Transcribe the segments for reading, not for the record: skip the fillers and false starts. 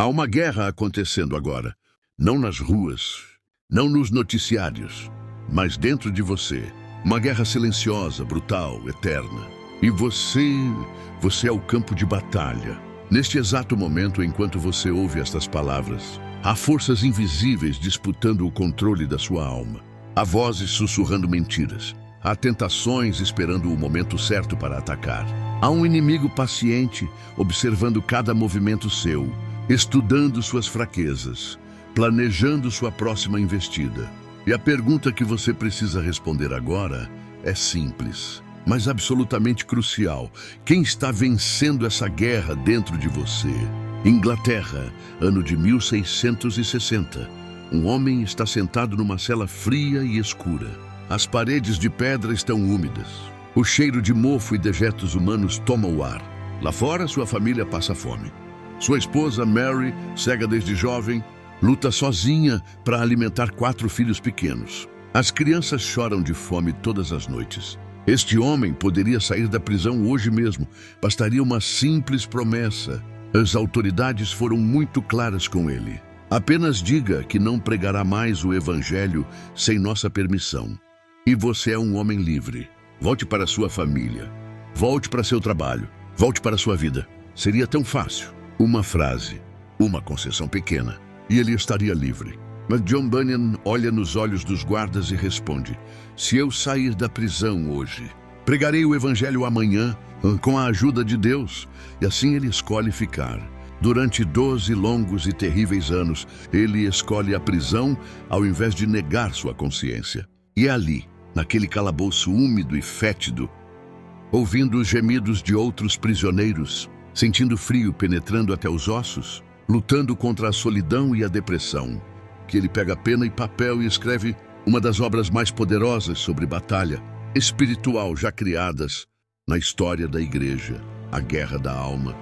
Há uma guerra acontecendo agora. Não nas ruas, não nos noticiários, mas dentro de você. Uma guerra silenciosa, brutal, eterna. E você é o campo de batalha. Neste exato momento, enquanto você ouve estas palavras, há forças invisíveis disputando o controle da sua alma. Há vozes sussurrando mentiras. Há tentações esperando o momento certo para atacar. Há um inimigo paciente, observando cada movimento seu, estudando suas fraquezas, planejando sua próxima investida. E a pergunta que você precisa responder agora é simples, mas absolutamente crucial. Quem está vencendo essa guerra dentro de você? Inglaterra, ano de 1660. Um homem está sentado numa cela fria e escura. As paredes de pedra estão úmidas. O cheiro de mofo e dejetos humanos toma o ar. Lá fora, sua família passa fome. Sua esposa, Mary, cega desde jovem, luta sozinha para alimentar 4 filhos pequenos. As crianças choram de fome todas as noites. Este homem poderia sair da prisão hoje mesmo. Bastaria uma simples promessa. As autoridades foram muito claras com ele. Apenas diga que não pregará mais o evangelho sem nossa permissão. E você é um homem livre. Volte para sua família. Volte para seu trabalho. Volte para sua vida. Seria tão fácil. Uma frase, uma concessão pequena, e ele estaria livre. Mas John Bunyan olha nos olhos dos guardas e responde: se eu sair da prisão hoje, pregarei o evangelho amanhã com a ajuda de Deus. E assim ele escolhe ficar. Durante 12 longos e terríveis anos, ele escolhe a prisão ao invés de negar sua consciência. E é ali, naquele calabouço úmido e fétido, ouvindo os gemidos de outros prisioneiros, sentindo frio penetrando até os ossos, lutando contra a solidão e a depressão, que ele pega pena e papel e escreve uma das obras mais poderosas sobre batalha espiritual já criadas na história da igreja, A Guerra da Alma.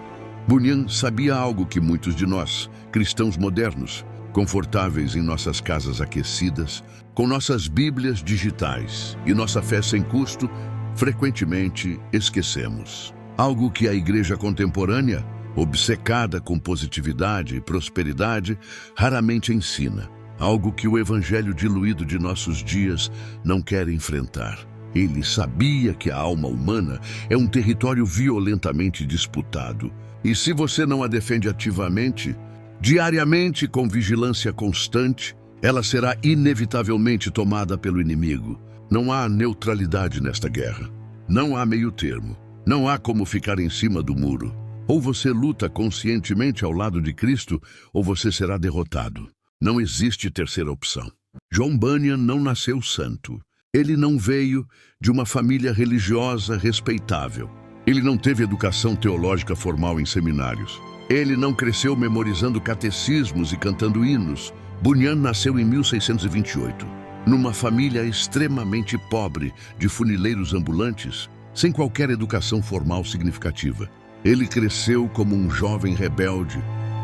Bunyan sabia algo que muitos de nós, cristãos modernos, confortáveis em nossas casas aquecidas, com nossas bíblias digitais e nossa fé sem custo, frequentemente esquecemos. Algo que a igreja contemporânea, obcecada com positividade e prosperidade, raramente ensina. Algo que o evangelho diluído de nossos dias não quer enfrentar. Ele sabia que a alma humana é um território violentamente disputado. E se você não a defende ativamente, diariamente com vigilância constante, ela será inevitavelmente tomada pelo inimigo. Não há neutralidade nesta guerra. Não há meio termo. Não há como ficar em cima do muro. Ou você luta conscientemente ao lado de Cristo, ou você será derrotado. Não existe terceira opção. John Bunyan não nasceu santo. Ele não veio de uma família religiosa respeitável. Ele não teve educação teológica formal em seminários. Ele não cresceu memorizando catecismos e cantando hinos. Bunyan nasceu em 1628, numa família extremamente pobre de funileiros ambulantes, sem qualquer educação formal significativa. Ele cresceu como um jovem rebelde,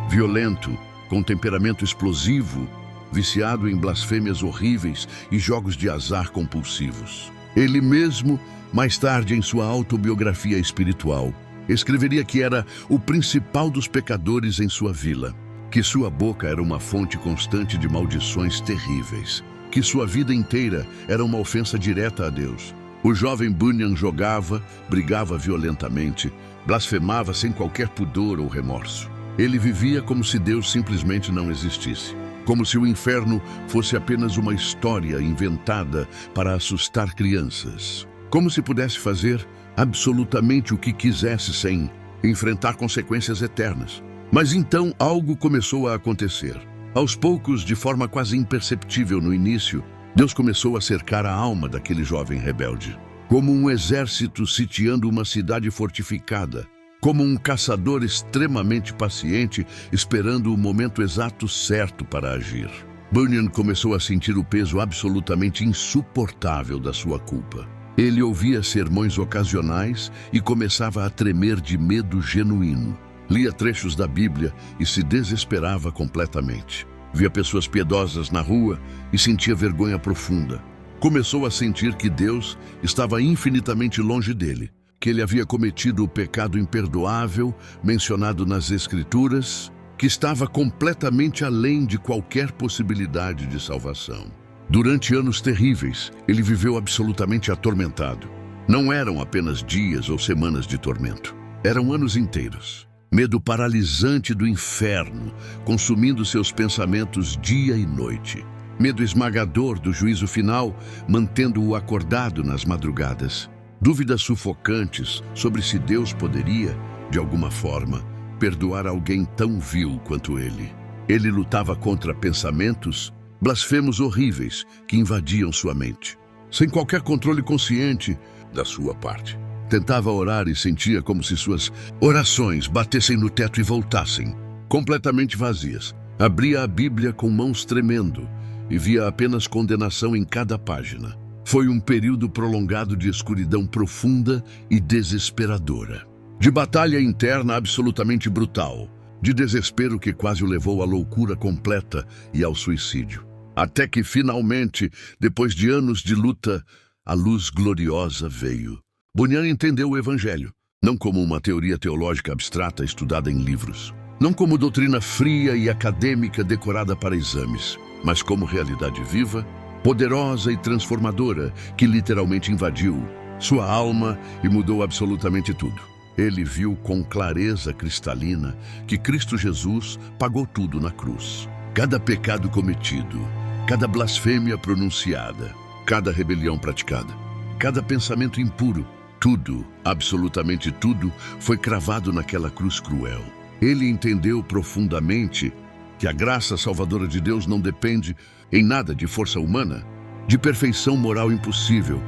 violento, com temperamento explosivo, viciado em blasfêmias horríveis e jogos de azar compulsivos. Ele mesmo, mais tarde em sua autobiografia espiritual, escreveria que era o principal dos pecadores em sua vila, que sua boca era uma fonte constante de maldições terríveis, que sua vida inteira era uma ofensa direta a Deus. O jovem Bunyan jogava, brigava violentamente, blasfemava sem qualquer pudor ou remorso. Ele vivia como se Deus simplesmente não existisse, como se o inferno fosse apenas uma história inventada para assustar crianças, como se pudesse fazer absolutamente o que quisesse sem enfrentar consequências eternas. Mas então algo começou a acontecer. Aos poucos, de forma quase imperceptível no início, Deus começou a cercar a alma daquele jovem rebelde, como um exército sitiando uma cidade fortificada, como um caçador extremamente paciente esperando o momento exato certo para agir. Bunyan começou a sentir o peso absolutamente insuportável da sua culpa. Ele ouvia sermões ocasionais e começava a tremer de medo genuíno. Lia trechos da Bíblia e se desesperava completamente. Via pessoas piedosas na rua e sentia vergonha profunda. Começou a sentir que Deus estava infinitamente longe dele, que ele havia cometido o pecado imperdoável mencionado nas Escrituras que estava completamente além de qualquer possibilidade de salvação. Durante anos terríveis, ele viveu absolutamente atormentado. Não eram apenas dias ou semanas de tormento. Eram anos inteiros. Medo paralisante do inferno, consumindo seus pensamentos dia e noite. Medo esmagador do juízo final, mantendo-o acordado nas madrugadas. Dúvidas sufocantes sobre se Deus poderia, de alguma forma, perdoar alguém tão vil quanto ele. Ele lutava contra pensamentos, blasfemos horríveis que invadiam sua mente, sem qualquer controle consciente da sua parte. Tentava orar e sentia como se suas orações batessem no teto e voltassem, completamente vazias. Abria a Bíblia com mãos tremendo e via apenas condenação em cada página. Foi um período prolongado de escuridão profunda e desesperadora. De batalha interna absolutamente brutal, de desespero que quase o levou à loucura completa e ao suicídio. Até que, finalmente, depois de anos de luta, a luz gloriosa veio. Bunyan entendeu o Evangelho, não como uma teoria teológica abstrata estudada em livros, não como doutrina fria e acadêmica decorada para exames, mas como realidade viva, poderosa e transformadora que literalmente invadiu sua alma e mudou absolutamente tudo. Ele viu com clareza cristalina que Cristo Jesus pagou tudo na cruz. Cada pecado cometido, cada blasfêmia pronunciada, cada rebelião praticada, cada pensamento impuro, tudo, absolutamente tudo, foi cravado naquela cruz cruel. Ele entendeu profundamente que a graça salvadora de Deus não depende em nada de força humana, de perfeição moral impossível,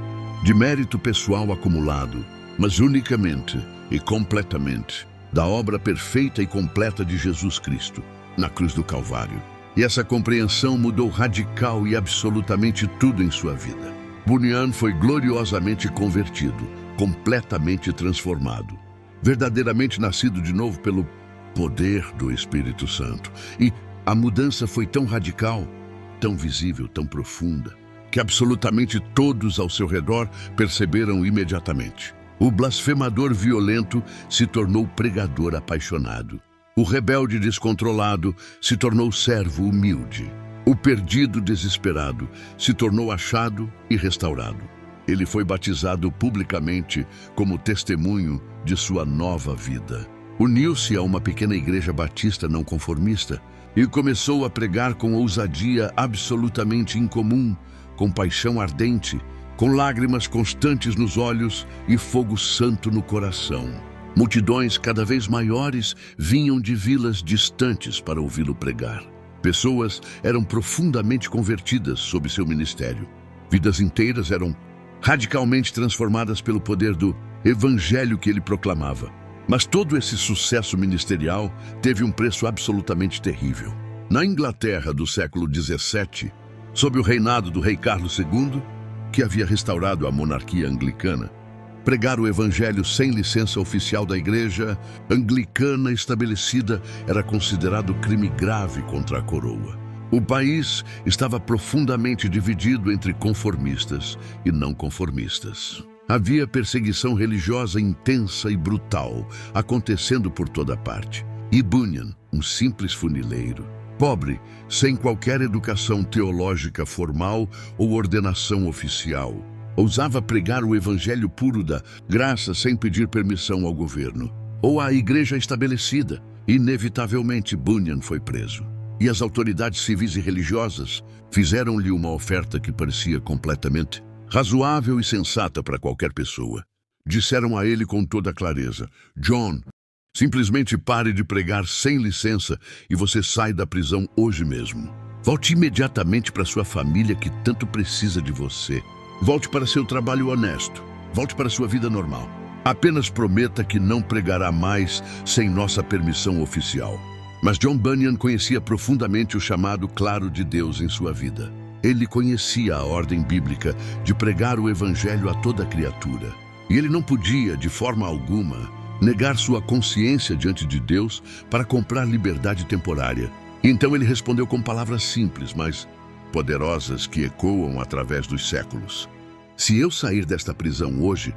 de mérito pessoal acumulado, mas unicamente e completamente da obra perfeita e completa de Jesus Cristo, na cruz do Calvário. E essa compreensão mudou radical e absolutamente tudo em sua vida. Bunyan foi gloriosamente convertido, completamente transformado, verdadeiramente nascido de novo pelo poder do Espírito Santo. E a mudança foi tão radical, tão visível, tão profunda, que absolutamente todos ao seu redor perceberam imediatamente. O blasfemador violento se tornou pregador apaixonado. O rebelde descontrolado se tornou servo humilde. O perdido desesperado se tornou achado e restaurado. Ele foi batizado publicamente como testemunho de sua nova vida. Uniu-se a uma pequena igreja batista não conformista e começou a pregar com ousadia absolutamente incomum, com paixão ardente, com lágrimas constantes nos olhos e fogo santo no coração. Multidões cada vez maiores vinham de vilas distantes para ouvi-lo pregar. Pessoas eram profundamente convertidas sob seu ministério. Vidas inteiras eram radicalmente transformadas pelo poder do evangelho que ele proclamava. Mas todo esse sucesso ministerial teve um preço absolutamente terrível. Na Inglaterra do século XVII, sob o reinado do rei Carlos II, que havia restaurado a monarquia anglicana, pregar o evangelho sem licença oficial da igreja anglicana estabelecida era considerado crime grave contra a coroa. O país estava profundamente dividido entre conformistas e não conformistas. Havia perseguição religiosa intensa e brutal acontecendo por toda parte. E Bunyan, um simples funileiro, pobre, sem qualquer educação teológica formal ou ordenação oficial, ousava pregar o evangelho puro da graça sem pedir permissão ao governo ou à igreja estabelecida. Inevitavelmente, Bunyan foi preso. E as autoridades civis e religiosas fizeram-lhe uma oferta que parecia completamente razoável e sensata para qualquer pessoa. Disseram a ele com toda clareza: John, simplesmente pare de pregar sem licença e você sai da prisão hoje mesmo. Volte imediatamente para sua família que tanto precisa de você. Volte para seu trabalho honesto. Volte para sua vida normal. Apenas prometa que não pregará mais sem nossa permissão oficial. Mas John Bunyan conhecia profundamente o chamado claro de Deus em sua vida. Ele conhecia a ordem bíblica de pregar o evangelho a toda criatura. E ele não podia, de forma alguma, negar sua consciência diante de Deus para comprar liberdade temporária. Então ele respondeu com palavras simples, mas poderosas que ecoam através dos séculos: se eu sair desta prisão hoje,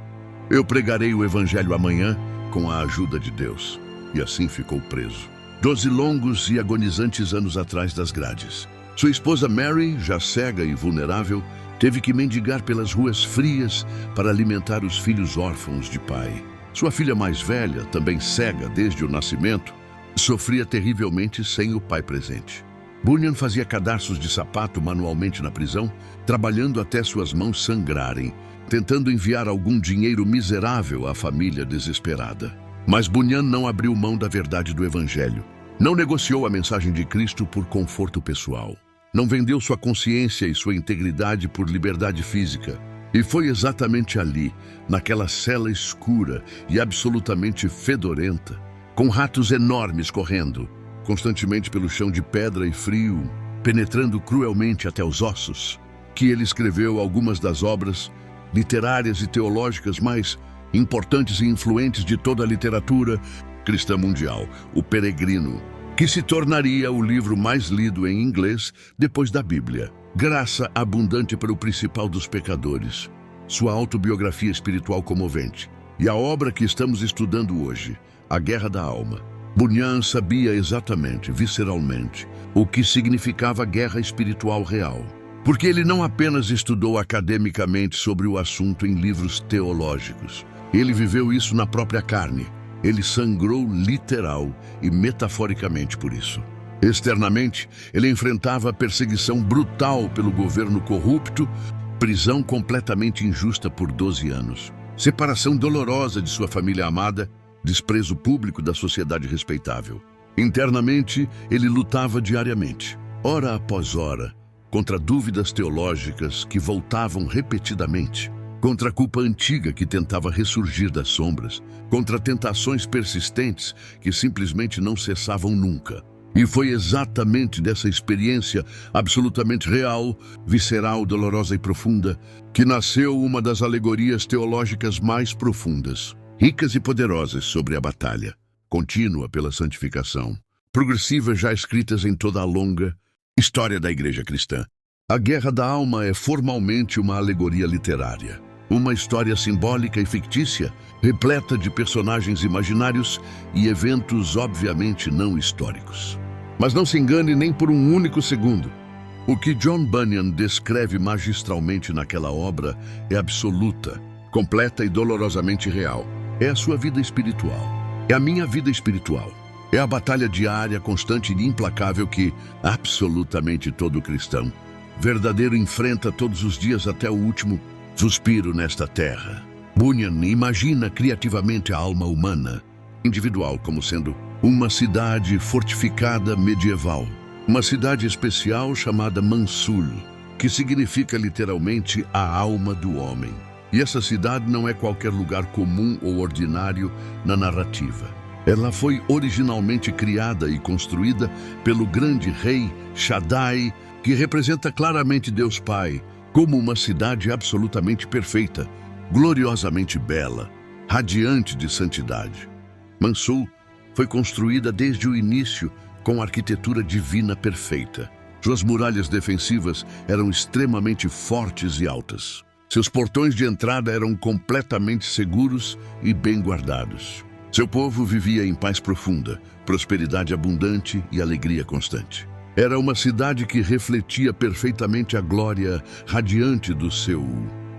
eu pregarei o evangelho amanhã com a ajuda de Deus. E assim ficou preso. 12 longos e agonizantes anos atrás das grades. Sua esposa Mary, já cega e vulnerável, teve que mendigar pelas ruas frias para alimentar os filhos órfãos de pai. Sua filha mais velha, também cega desde o nascimento, sofria terrivelmente sem o pai presente. Bunyan fazia cadarços de sapato manualmente na prisão, trabalhando até suas mãos sangrarem, tentando enviar algum dinheiro miserável à família desesperada. Mas Bunyan não abriu mão da verdade do Evangelho. Não negociou a mensagem de Cristo por conforto pessoal. Não vendeu sua consciência e sua integridade por liberdade física. E foi exatamente ali, naquela cela escura e absolutamente fedorenta, com ratos enormes correndo constantemente pelo chão de pedra e frio, penetrando cruelmente até os ossos, que ele escreveu algumas das obras literárias e teológicas mais importantes e influentes de toda a literatura cristã mundial, O Peregrino, que se tornaria o livro mais lido em inglês depois da Bíblia. Graça abundante para o principal dos pecadores, sua autobiografia espiritual comovente, e a obra que estamos estudando hoje, A Guerra da Alma. Bunyan sabia exatamente, visceralmente, o que significava guerra espiritual real, porque ele não apenas estudou academicamente sobre o assunto em livros teológicos. Ele viveu isso na própria carne. Ele sangrou literal e metaforicamente por isso. Externamente, ele enfrentava perseguição brutal pelo governo corrupto, prisão completamente injusta por 12 anos, separação dolorosa de sua família amada, desprezo público da sociedade respeitável. Internamente, ele lutava diariamente, hora após hora, contra dúvidas teológicas que voltavam repetidamente, contra a culpa antiga que tentava ressurgir das sombras, contra tentações persistentes que simplesmente não cessavam nunca. E foi exatamente dessa experiência absolutamente real, visceral, dolorosa e profunda, que nasceu uma das alegorias teológicas mais profundas, ricas e poderosas sobre a batalha, contínua pela santificação, progressivas já escritas em toda a longa história da Igreja cristã. A Guerra da Alma é formalmente uma alegoria literária, uma história simbólica e fictícia, repleta de personagens imaginários e eventos obviamente não históricos. Mas não se engane nem por um único segundo. O que John Bunyan descreve magistralmente naquela obra é absoluta, completa e dolorosamente real. É a sua vida espiritual. É a minha vida espiritual. É a batalha diária, constante e implacável que absolutamente todo cristão verdadeiro enfrenta todos os dias até o último suspiro nesta terra. Bunyan imagina criativamente a alma humana, individual, como sendo uma cidade fortificada medieval. Uma cidade especial chamada Mansul, que significa literalmente a alma do homem. E essa cidade não é qualquer lugar comum ou ordinário na narrativa. Ela foi originalmente criada e construída pelo grande rei Shaddai, que representa claramente Deus Pai, como uma cidade absolutamente perfeita, gloriosamente bela, radiante de santidade. Mansul foi construída desde o início com arquitetura divina perfeita. Suas muralhas defensivas eram extremamente fortes e altas. Seus portões de entrada eram completamente seguros e bem guardados. Seu povo vivia em paz profunda, prosperidade abundante e alegria constante. Era uma cidade que refletia perfeitamente a glória radiante do seu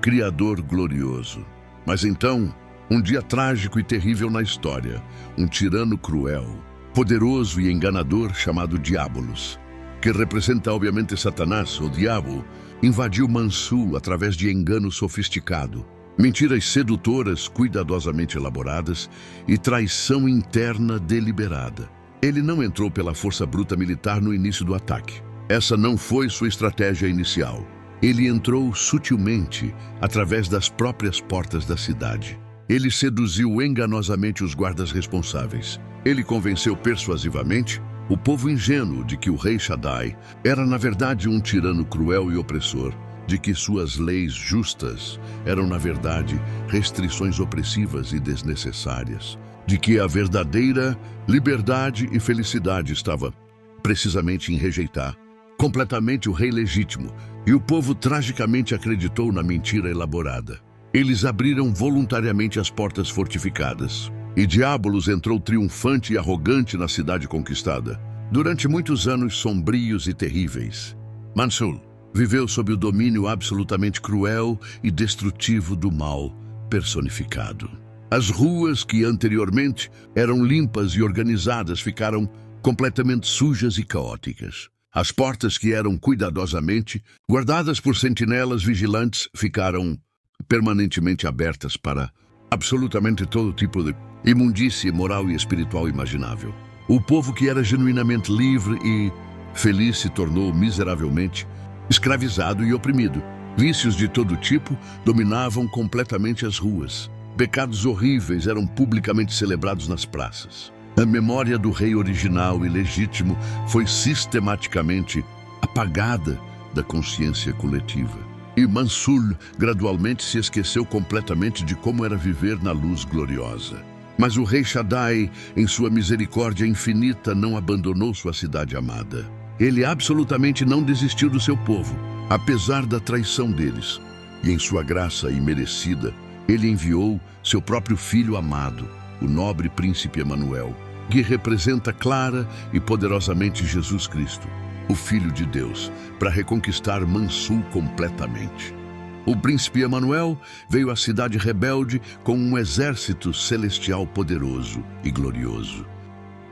Criador glorioso. Mas então, um dia trágico e terrível na história, um tirano cruel, poderoso e enganador chamado Diabolos, que representa obviamente Satanás, o diabo, invadiu Mansul através de engano sofisticado, mentiras sedutoras cuidadosamente elaboradas e traição interna deliberada. Ele não entrou pela força bruta militar no início do ataque. Essa não foi sua estratégia inicial. Ele entrou sutilmente através das próprias portas da cidade. Ele seduziu enganosamente os guardas responsáveis. Ele convenceu persuasivamente o povo ingênuo de que o rei Shaddai era na verdade um tirano cruel e opressor, de que suas leis justas eram na verdade restrições opressivas e desnecessárias, de que a verdadeira liberdade e felicidade estava precisamente em rejeitar completamente o rei legítimo, e o povo tragicamente acreditou na mentira elaborada. Eles abriram voluntariamente as portas fortificadas, E Diabolos entrou triunfante e arrogante na cidade conquistada, durante muitos anos sombrios e terríveis. Mansul viveu sob o domínio absolutamente cruel e destrutivo do mal personificado. As ruas que anteriormente eram limpas e organizadas ficaram completamente sujas e caóticas. As portas que eram cuidadosamente guardadas por sentinelas vigilantes ficaram permanentemente abertas para absolutamente todo tipo de imundície moral e espiritual imaginável. O povo que era genuinamente livre e feliz se tornou miseravelmente escravizado e oprimido. Vícios de todo tipo dominavam completamente as ruas. Pecados horríveis eram publicamente celebrados nas praças. A memória do rei original e legítimo foi sistematicamente apagada da consciência coletiva. E Mansul gradualmente se esqueceu completamente de como era viver na luz gloriosa. Mas o rei Shaddai, em sua misericórdia infinita, não abandonou sua cidade amada. Ele absolutamente não desistiu do seu povo, apesar da traição deles. E em sua graça imerecida, ele enviou seu próprio filho amado, o nobre príncipe Emanuel, que representa clara e poderosamente Jesus Cristo, o Filho de Deus, para reconquistar Mansul completamente. O príncipe Emanuel veio à cidade rebelde com um exército celestial poderoso e glorioso.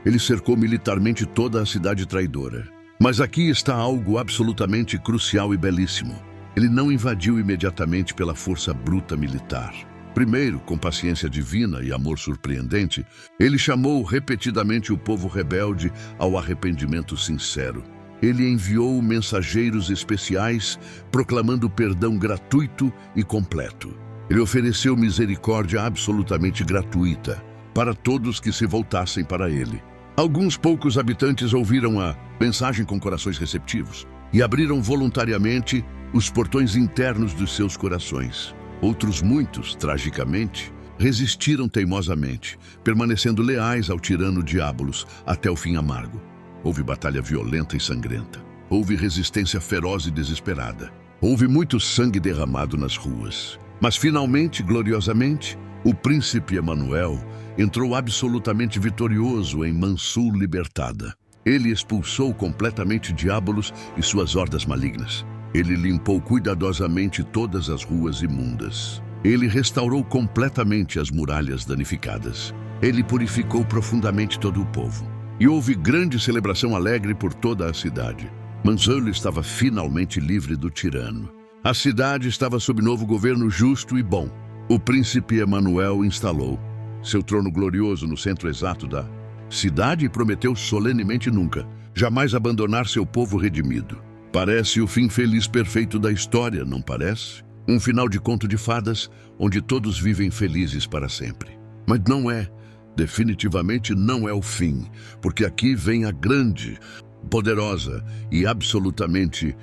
Ele cercou militarmente toda a cidade traidora. Mas aqui está algo absolutamente crucial e belíssimo. Ele não invadiu imediatamente pela força bruta militar. Primeiro, com paciência divina e amor surpreendente, ele chamou repetidamente o povo rebelde ao arrependimento sincero. Ele enviou mensageiros especiais, proclamando perdão gratuito e completo. Ele ofereceu misericórdia absolutamente gratuita para todos que se voltassem para ele. Alguns poucos habitantes ouviram a mensagem com corações receptivos e abriram voluntariamente os portões internos dos seus corações. Outros muitos, tragicamente, resistiram teimosamente, permanecendo leais ao tirano Diabolos até o fim amargo. Houve batalha violenta e sangrenta. Houve resistência feroz e desesperada. Houve muito sangue derramado nas ruas. Mas finalmente, gloriosamente, o príncipe Emanuel entrou absolutamente vitorioso em Mansul libertada. Ele expulsou completamente Diabolos e suas hordas malignas. Ele limpou cuidadosamente todas as ruas imundas. Ele restaurou completamente as muralhas danificadas. Ele purificou profundamente todo o povo. E houve grande celebração alegre por toda a cidade. Mansul estava finalmente livre do tirano. A cidade estava sob novo governo justo e bom. O príncipe Emanuel instalou seu trono glorioso no centro exato da cidade e prometeu solenemente nunca, jamais abandonar seu povo redimido. Parece o fim feliz perfeito da história, não parece? Um final de conto de fadas, onde todos vivem felizes para sempre. Mas não é, definitivamente não é o fim, porque aqui vem a grande, poderosa e absolutamente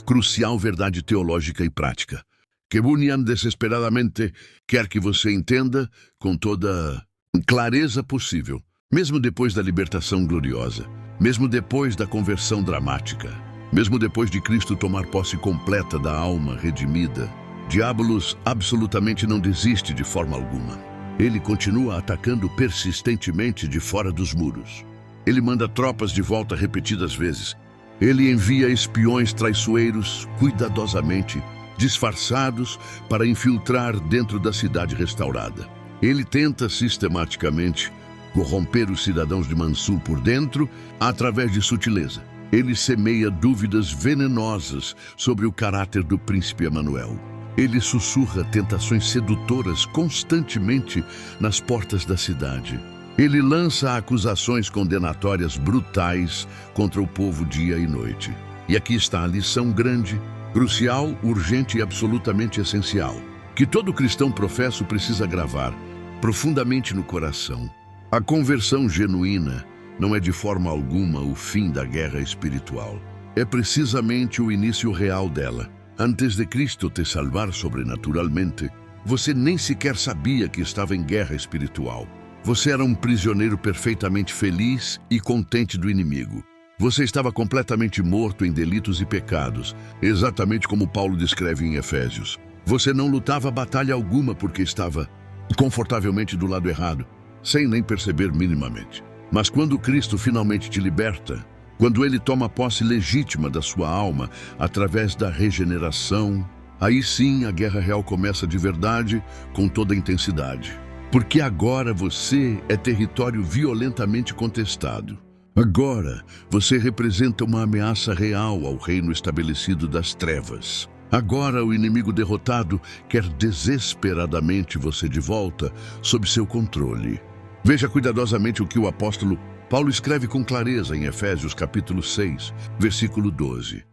crucial verdade teológica e prática, que Bunyan desesperadamente quer que você entenda com toda clareza possível, mesmo depois da libertação gloriosa, mesmo depois da conversão dramática, mesmo depois de Cristo tomar posse completa da alma redimida. Diabolos absolutamente não desiste de forma alguma. Ele continua atacando persistentemente de fora dos muros. Ele manda tropas de volta repetidas vezes. Ele envia espiões traiçoeiros cuidadosamente disfarçados para infiltrar dentro da cidade restaurada. Ele tenta sistematicamente corromper os cidadãos de Mansul por dentro através de sutileza. Ele semeia dúvidas venenosas sobre o caráter do príncipe Emanuel. Ele sussurra tentações sedutoras constantemente nas portas da cidade. Ele lança acusações condenatórias brutais contra o povo dia e noite. E aqui está a lição grande, crucial, urgente e absolutamente essencial, que todo cristão professo precisa gravar profundamente no coração. A conversão genuína não é de forma alguma o fim da guerra espiritual. É precisamente o início real dela. Antes de Cristo te salvar sobrenaturalmente, você nem sequer sabia que estava em guerra espiritual. Você era um prisioneiro perfeitamente feliz e contente do inimigo. Você estava completamente morto em delitos e pecados, exatamente como Paulo descreve em Efésios. Você não lutava batalha alguma porque estava confortavelmente do lado errado. sem nem perceber minimamente. Mas quando Cristo finalmente te liberta, quando Ele toma posse legítima da sua alma através da regeneração, aí sim a guerra real começa de verdade, com toda a intensidade. Porque agora você é território violentamente contestado. Agora você representa uma ameaça real ao reino estabelecido das trevas. Agora o inimigo derrotado quer desesperadamente você de volta sob seu controle. Veja cuidadosamente o que o apóstolo Paulo escreve com clareza em Efésios capítulo 6, versículo 12.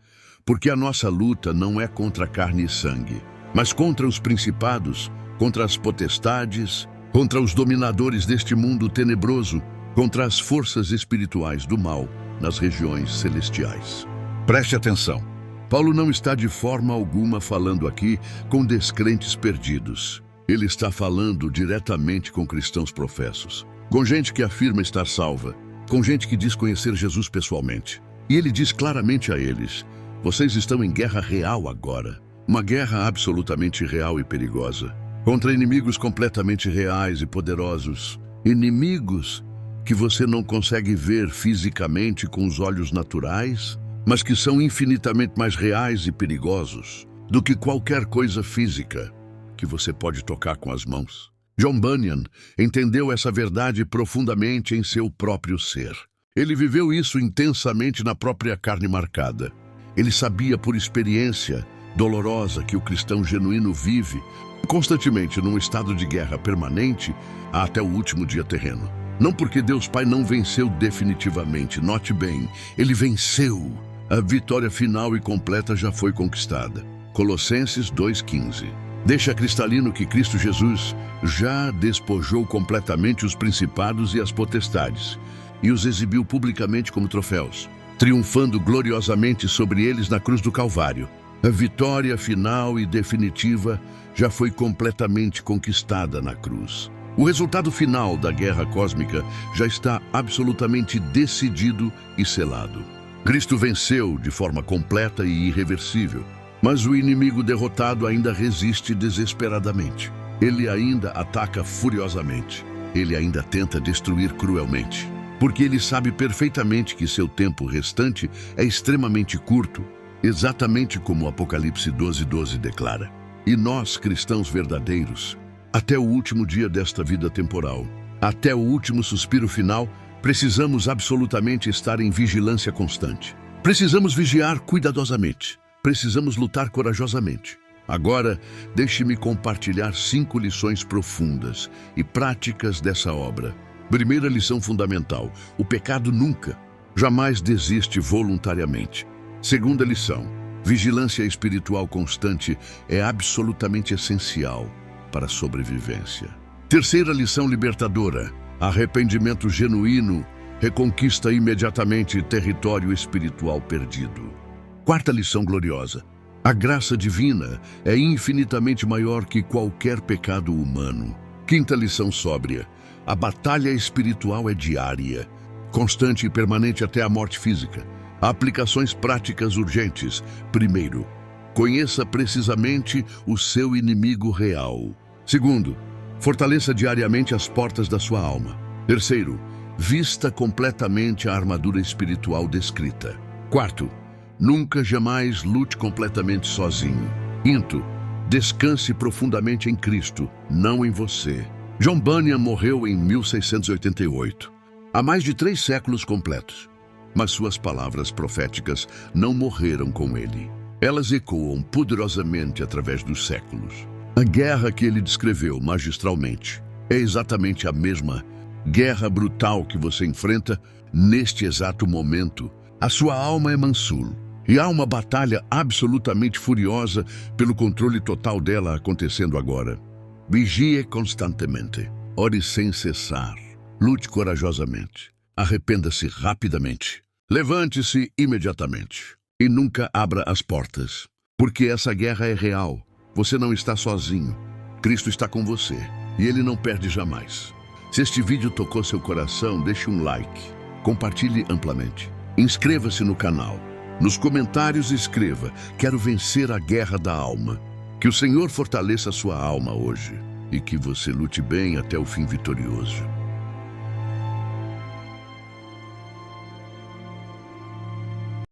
Porque a nossa luta não é contra carne e sangue, mas contra os principados, contra as potestades, contra os dominadores deste mundo tenebroso, contra as forças espirituais do mal nas regiões celestiais. Preste atenção. Paulo não está de forma alguma falando aqui com descrentes perdidos. Ele está falando diretamente com cristãos professos, com gente que afirma estar salva, com gente que diz conhecer Jesus pessoalmente. E ele diz claramente a eles: vocês estão em guerra real agora, uma guerra absolutamente real e perigosa, contra inimigos completamente reais e poderosos, inimigos que você não consegue ver fisicamente com os olhos naturais, mas que são infinitamente mais reais e perigosos do que qualquer coisa física que você pode tocar com as mãos. John Bunyan entendeu essa verdade profundamente em seu próprio ser. Ele viveu isso intensamente na própria carne marcada. Ele sabia por experiência dolorosa que o cristão genuíno vive constantemente num estado de guerra permanente até o último dia terreno. Não porque Deus Pai não venceu definitivamente, note bem, Ele venceu. A vitória final e completa já foi conquistada. Colossenses 2,15. Deixa cristalino que Cristo Jesus já despojou completamente os principados e as potestades e os exibiu publicamente como troféus, triunfando gloriosamente sobre eles na cruz do Calvário. A vitória final e definitiva já foi completamente conquistada na cruz. O resultado final da guerra cósmica já está absolutamente decidido e selado. Cristo venceu de forma completa e irreversível, mas o inimigo derrotado ainda resiste desesperadamente. Ele ainda ataca furiosamente. Ele ainda tenta destruir cruelmente, porque ele sabe perfeitamente que seu tempo restante é extremamente curto, exatamente como o Apocalipse 12:12 declara. E nós, cristãos verdadeiros, até o último dia desta vida temporal, até o último suspiro final, precisamos absolutamente estar em vigilância constante. Precisamos vigiar cuidadosamente. Precisamos lutar corajosamente. Agora, deixe-me compartilhar 5 lições profundas e práticas dessa obra. Primeira lição fundamental: o pecado nunca, jamais desiste voluntariamente. Segunda lição: vigilância espiritual constante é absolutamente essencial para a sobrevivência. Terceira lição libertadora: arrependimento genuíno reconquista imediatamente território espiritual perdido. Quarta lição gloriosa: a graça divina é infinitamente maior que qualquer pecado humano. Quinta lição sóbria: a batalha espiritual é diária, constante e permanente até a morte física. Aplicações práticas urgentes. Primeiro, conheça precisamente o seu inimigo real. Segundo, fortaleça diariamente as portas da sua alma. Terceiro, vista completamente a armadura espiritual descrita. Quarto, nunca jamais lute completamente sozinho. Quinto, descanse profundamente em Cristo, não em você. John Bunyan morreu em 1688, há mais de 3 séculos completos. Mas suas palavras proféticas não morreram com ele. Elas ecoam poderosamente através dos séculos. A guerra que ele descreveu magistralmente é exatamente a mesma guerra brutal que você enfrenta neste exato momento. A sua alma é Mansul, e há uma batalha absolutamente furiosa pelo controle total dela acontecendo agora. Vigie constantemente, ore sem cessar, lute corajosamente, arrependa-se rapidamente, levante-se imediatamente e nunca abra as portas, porque essa guerra é real. Você não está sozinho, Cristo está com você e Ele não perde jamais. Se este vídeo tocou seu coração, deixe um like, compartilhe amplamente, inscreva-se no canal. Nos comentários escreva: quero vencer a guerra da alma. Que o Senhor fortaleça a sua alma hoje e que você lute bem até o fim vitorioso.